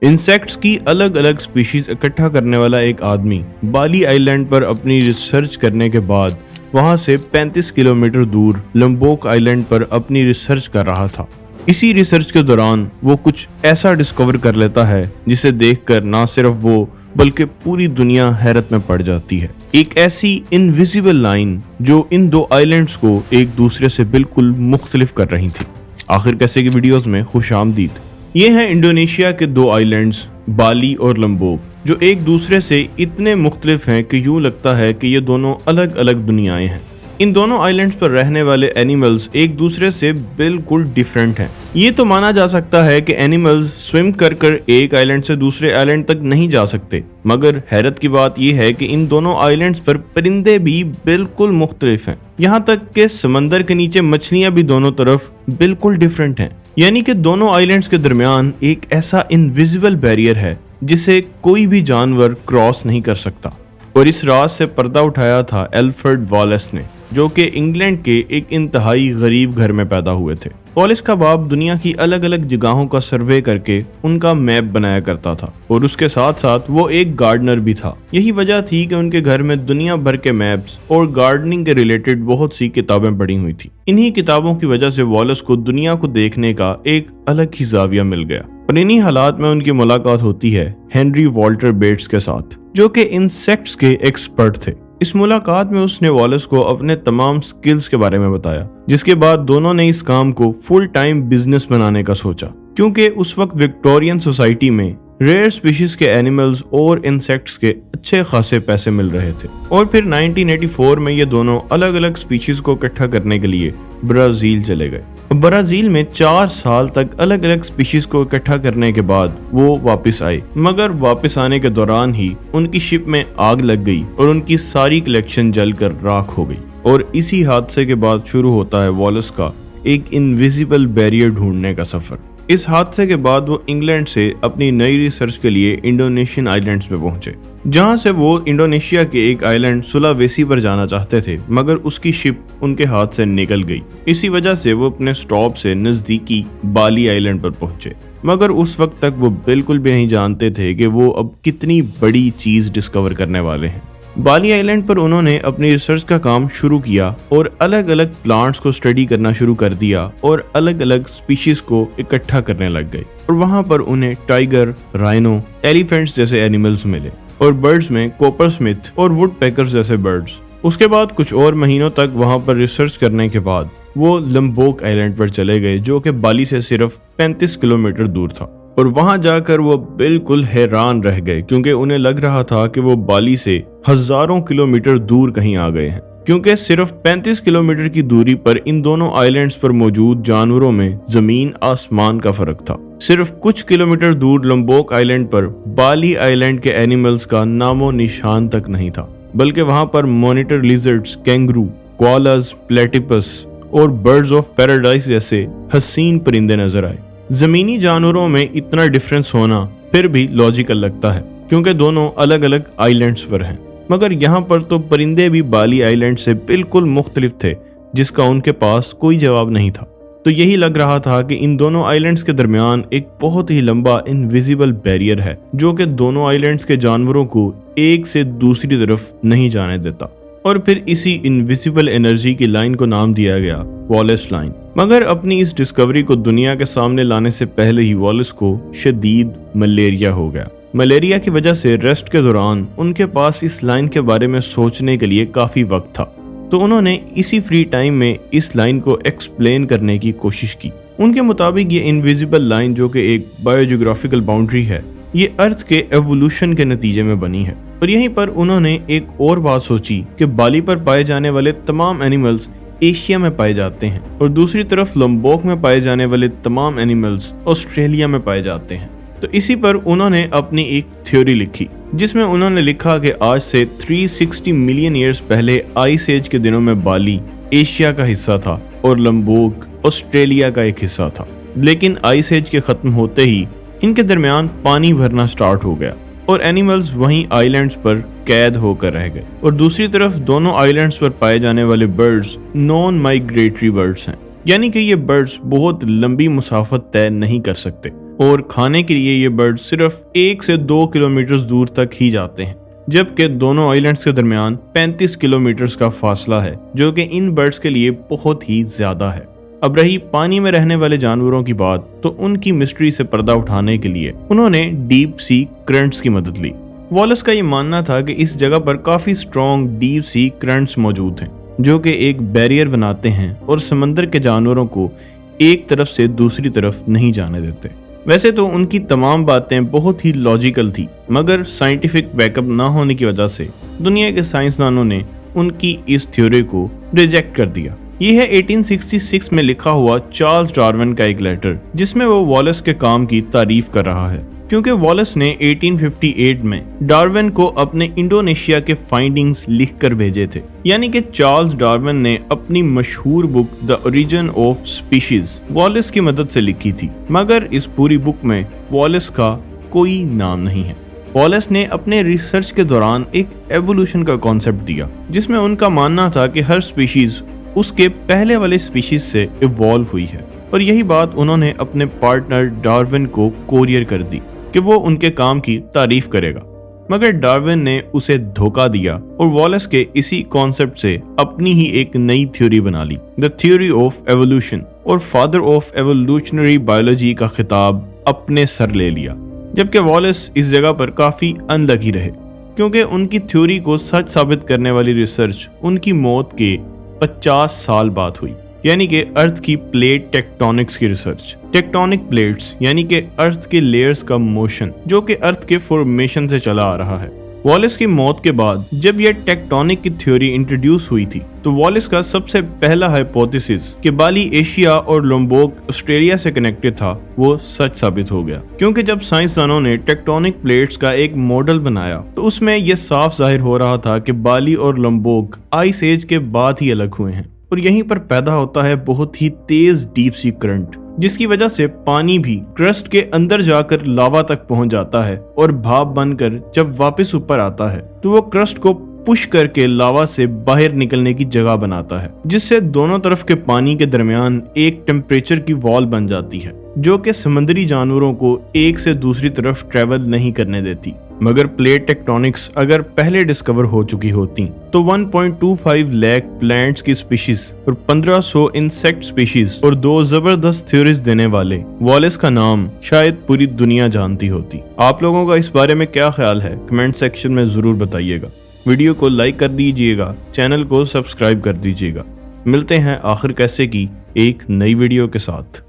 Insects की अलग अलग स्पीशीज इकट्ठा करने वाला एक आदमी बाली आइलैंड पर अपनी रिसर्च करने के बाद वहां से 35 किलोमीटर दूर लंबोक आइलैंड पर अपनी रिसर्च कर रहा था। इसी रिसर्च के दौरान वो कुछ ऐसा डिस्कवर कर लेता है जिसे देखकर ना सिर्फ वो बल्कि पूरी दुनिया हैरत में पड़ जाती है। एक ऐसी इनविजिबल लाइन जो इन दो आइलैंड्स को एक दूसरे से बिल्कुल मुख्तलिफ कर रही थी। आखिर कैसे की वीडियोस में खुशामदीद। ये हैं इंडोनेशिया के दो आइलैंड्स बाली और लंबोक, जो एक दूसरे से इतने मुख्तलिफ हैं कि यूं लगता है कि ये दोनों अलग अलग दुनियाएं हैं। इन दोनों आइलैंड्स पर रहने वाले एनिमल्स एक दूसरे से बिल्कुल डिफरेंट हैं। ये तो माना जा सकता है कि एनिमल्स स्विम कर कर एक आइलैंड से दूसरे आइलैंड तक नहीं जा सकते, मगर हैरत की बात यह है कि इन दोनों आइलैंड्स पर परिंदे भी बिल्कुल मुख्तलिफ हैं। यहाँ तक कि समंदर के नीचे मछलियाँ भी दोनों तरफ बिल्कुल डिफरेंट हैं। यानी कि दोनों आइलैंड्स के दरमियान एक ऐसा इनविजिबल बैरियर है जिसे कोई भी जानवर क्रॉस नहीं कर सकता। और इस राज से पर्दा उठाया था अल्फ्रेड वॉलेस ने, जो कि इंग्लैंड के एक इंतहाई गरीब घर में पैदा हुए थे। वॉलेस का बाप दुनिया की अलग अलग जगहों का सर्वे करके उनका मैप बनाया करता था और उसके साथ साथ वो एक गार्डनर भी था। यही वजह थी कि उनके घर में दुनिया भर के मैप्स और गार्डनिंग के रिलेटेड बहुत सी किताबें पड़ी हुई थी। इन्हीं किताबों की वजह से वॉलेस को दुनिया को देखने का एक अलग ही जाविया मिल गया और इन्हीं हालात में उनकी मुलाकात होती है हेनरी वॉल्टर बेट्स के साथ, जो कि इंसेक्ट्स के एक्सपर्ट थे। इस मुलाकात में उसने वॉलेस को अपने तमाम स्किल्स के बारे में बताया, जिसके बाद दोनों ने इस काम को फुल टाइम बिजनेस बनाने का सोचा, क्योंकि उस वक्त विक्टोरियन सोसाइटी में रेयर स्पीशीज के एनिमल्स और इंसेक्ट्स के अच्छे खासे पैसे मिल रहे थे। और फिर 1984 में ये दोनों अलग अलग स्पीशीज को इकट्ठा करने के लिए ब्राजील चले गए। ब्राजील में 4 साल तक अलग अलग स्पीशीज को इकट्ठा करने के बाद वो वापस आए, मगर वापस आने के दौरान ही उनकी शिप में आग लग गई और उनकी सारी कलेक्शन जलकर राख हो गई। और इसी हादसे के बाद शुरू होता है वॉलेस का एक इनविजिबल बैरियर ढूंढने का सफर। इस हादसे के बाद वो इंग्लैंड से अपनी नई रिसर्च के लिए इंडोनेशियन आइलैंड्स में पहुंचे, जहां से वो इंडोनेशिया के एक आइलैंड सुलावेसी पर जाना चाहते थे, मगर उसकी शिप उनके हाथ से निकल गई। इसी वजह से वो अपने स्टॉप से नजदीकी बाली आइलैंड पर पहुंचे, मगर उस वक्त तक वो बिल्कुल भी नहीं जानते थे कि वो अब कितनी बड़ी चीज डिस्कवर करने वाले हैं। बाली आइलैंड पर उन्होंने अपनी रिसर्च का काम शुरू किया और अलग अलग प्लांट्स को स्टडी करना शुरू कर दिया और अलग अलग स्पीशीज को इकट्ठा करने लग गए। और वहां पर उन्हें टाइगर, राइनो, एलिफेंट्स जैसे एनिमल्स मिले और बर्ड्स में कॉपर स्मिथ और वुड पैकर्स जैसे बर्ड्स। उसके बाद कुछ और महीनों तक वहां पर रिसर्च करने के बाद वो लंबोक आइलैंड पर चले गए, जो कि बाली से सिर्फ 35 किलोमीटर दूर था। और वहां जाकर वो बिल्कुल हैरान रह गए, क्योंकि उन्हें लग रहा था कि वो बाली से हजारों किलोमीटर दूर कहीं आ गए हैं, क्योंकि सिर्फ 35 किलोमीटर की दूरी पर इन दोनों आइलैंड्स पर मौजूद जानवरों में जमीन आसमान का फर्क था। सिर्फ कुछ किलोमीटर दूर लंबोक आइलैंड पर बाली आइलैंड के एनिमल्स का नामो निशान तक नहीं था, बल्कि वहां पर monitor lizards, kangaroo, koalas, platypus और बर्ड्स ऑफ पैराडाइज जैसे हसीन परिंदे नजर आए। जमीनी जानवरों में इतना डिफरेंस होना फिर भी लॉजिकल लगता है, क्योंकि दोनों अलग अलग आइलैंड्स पर हैं, मगर यहाँ पर तो परिंदे भी बाली आइलैंड से बिल्कुल मुख्तलिफ थे, जिसका उनके पास कोई जवाब नहीं था। तो यही लग रहा था कि इन दोनों आइलैंड्स के दरमियान एक बहुत ही लंबा इनविजिबल बैरियर है, जो कि दोनों आइलैंड्स के जानवरों को एक से दूसरी तरफ नहीं जाने देता। और फिर इसी इनविजिबल एनर्जी की लाइन को नाम दिया गया वॉलेस लाइन। मगर अपनी इस डिस्कवरी को दुनिया के सामने लाने से पहले ही वॉलेस को शदीद मलेरिया हो गया। मलेरिया की वजह से रेस्ट के दौरान उनके पास इस लाइन के बारे में सोचने के लिए काफी वक्त था, तो उन्होंने इसी फ्री टाइम में इस लाइन को एक्सप्लेन करने की कोशिश की। उनके मुताबिक ये इनविजिबल लाइन, जो कि एक बायोजियोग्राफिकल बाउंड्री है, ये अर्थ के एवोल्यूशन के नतीजे में बनी है। और यहीं पर उन्होंने एक और बात सोची कि बाली पर पाए जाने वाले तमाम एनिमल्स एशिया में पाए जाते हैं और दूसरी तरफ लंबोक में पाए जाने वाले तमाम एनिमल्स ऑस्ट्रेलिया में पाए जाते हैं। तो इसी पर उन्होंने अपनी एक थ्योरी लिखी, जिसमें उन्होंने लिखा कि आज से 360 मिलियन ईयर्स पहले आइस एज के दिनों में बाली एशिया का हिस्सा था और लंबोक ऑस्ट्रेलिया का एक हिस्सा था। लेकिन आइस एज के खत्म होते ही इनके दरमियान पानी भरना स्टार्ट हो गया और एनिमल्स वहीं आइलैंड्स पर कैद होकर रह गए। और दूसरी तरफ दोनों आइलैंड्स पर पाए जाने वाले बर्ड्स नॉन माइग्रेटरी बर्ड्स हैं, यानी कि ये बर्ड्स बहुत लंबी मुसाफत तय नहीं कर सकते। और खाने के लिए ये बर्ड सिर्फ 1 से 2 किलोमीटर दूर तक ही जाते हैं, जबकि दोनों आइलैंड्स के दरमियान 35 किलोमीटर का फासला है, जो कि इन बर्ड्स के लिए बहुत ही ज्यादा है। अब रही पानी में रहने वाले जानवरों की बात, तो उनकी मिस्ट्री से पर्दा उठाने के लिए उन्होंने डीप सी करंट्स की मदद ली। वॉलेस का ये मानना था कि इस जगह पर काफी स्ट्रॉन्ग डीप सी करंट्स मौजूद हैं, जो कि एक बैरियर बनाते हैं और समंदर के जानवरों को एक तरफ से दूसरी तरफ नहीं जाने देते। वैसे तो उनकी तमाम बातें बहुत ही लॉजिकल थी, मगर साइंटिफिक बैकअप ना होने की वजह से दुनिया के साइंसदानों ने उनकी इस थ्योरी को रिजेक्ट कर दिया। ये है 1866 में लिखा हुआ चार्ल्स डार्विन का एक लेटर, जिसमें वो वॉलेस के काम की तारीफ कर रहा है, क्योंकि वॉलेस ने 1858 में डार्विन को अपने इंडोनेशिया के फाइंडिंग्स लिखकर भेजे थे। यानी कि चार्ल्स डार्विन ने अपनी मशहूर book the origin of species Wallace की मदद से लिखी थी, मगर इस पूरी बुक में वॉलेस का कोई नाम नहीं है। वॉलेस ने अपने रिसर्च के दौरान एक एवोल्यूशन का कॉन्सेप्ट दिया, जिसमें उनका मानना था कि हर स्पीशीज उसके पहले वाले स्पीशीज से इवॉल्व हुई है, और यही बात उन्होंने अपने पार्टनर डार्विन को कोरियर कर दी कि वो उनके काम की तारीफ करेगा। मगर डार्विन ने उसे धोखा दिया और वॉलेस के इसी कॉन्सेप्ट से अपनी ही एक नई थ्योरी बना ली, द थ्योरी ऑफ एवोल्यूशन, और फादर ऑफ एवोल्यूशनरी बायोलॉजी का खिताब अपने सर ले लिया। जबकि वॉलेस इस जगह पर काफी अनलकी रहे, क्योंकि उनकी थ्योरी को सच साबित करने वाली रिसर्च उनकी मौत के 50 साल बाद हुई, यानी कि अर्थ की प्लेट टेक्टोनिक्स की रिसर्च। टेक्टोनिक प्लेट्स यानी कि अर्थ के लेयर्स का मोशन, जो कि अर्थ के फॉर्मेशन से चला आ रहा है। वॉलेस की मौत के बाद जब यह टेक्टोनिक की थ्योरी इंट्रोड्यूस हुई थी, तो वॉलेस का सबसे पहला हाइपोथेसिस कि बाली एशिया और लोम्बोक ऑस्ट्रेलिया से कनेक्टेड था, वो सच साबित हो गया। क्योंकि जब साइंसदानों ने टेक्टोनिक प्लेट्स का एक मॉडल बनाया, तो उसमें यह साफ जाहिर हो रहा था कि बाली और लोम्बोक आइस एज के बाद ही अलग हुए हैं, और यहीं पर पैदा होता है बहुत ही तेज डीप सी करंट, जिसकी वजह से पानी भी क्रस्ट के अंदर जाकर लावा तक पहुंच जाता है, और भाप बनकर जब वापस ऊपर आता है तो वो क्रस्ट को पुश करके लावा से बाहर निकलने की जगह बनाता है, जिससे दोनों तरफ के पानी के दरमियान एक टेम्परेचर की वॉल बन जाती है, जो कि समुद्री जानवरों को एक से दूसरी तरफ ट्रेवल नहीं करने देती। मगर प्लेट टेक्टोनिक्स अगर पहले डिस्कवर हो चुकी होती, तो 1.25 लाख प्लांट्स की स्पीशीज और 1500 इंसेक्ट स्पीशीज और 2 जबरदस्त थ्योरीज देने वाले वॉलेस का नाम शायद पूरी दुनिया जानती होती। आप लोगों का इस बारे में क्या ख्याल है, कमेंट सेक्शन में जरूर बताइएगा। वीडियो को लाइक कर दीजिएगा, चैनल को सब्सक्राइब कर दीजिएगा। मिलते हैं आखिर कैसे की एक नई वीडियो के साथ।